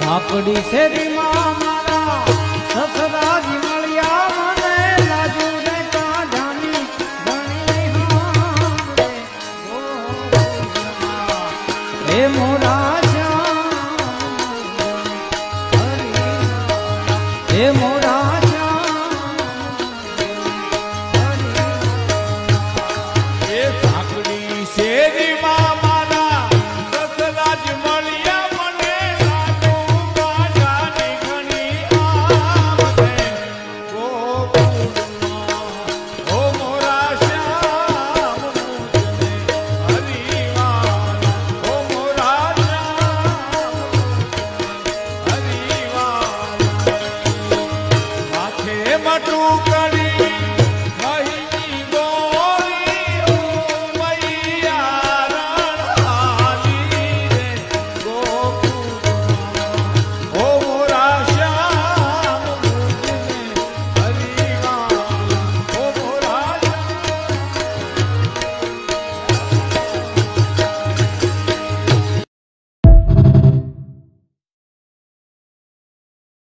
આપડી શેરીમાં મારા સસરાજી મળ્યા મને લાજુ ને કાઢાની ઘણી હારે હે મોરા શ્યામ હે મોરા શ્યામ એ સાંકડી શેરીમાં મારા સસરાજી મળ્યા મને લાજુ કાઢાની ઘણી આવતે ગોકુળમાં ઓ મોરા શ્યામ મુજને હરિવાલા ઓ મોરા શ્યામ મુજને હરિવાલા માથે મટુક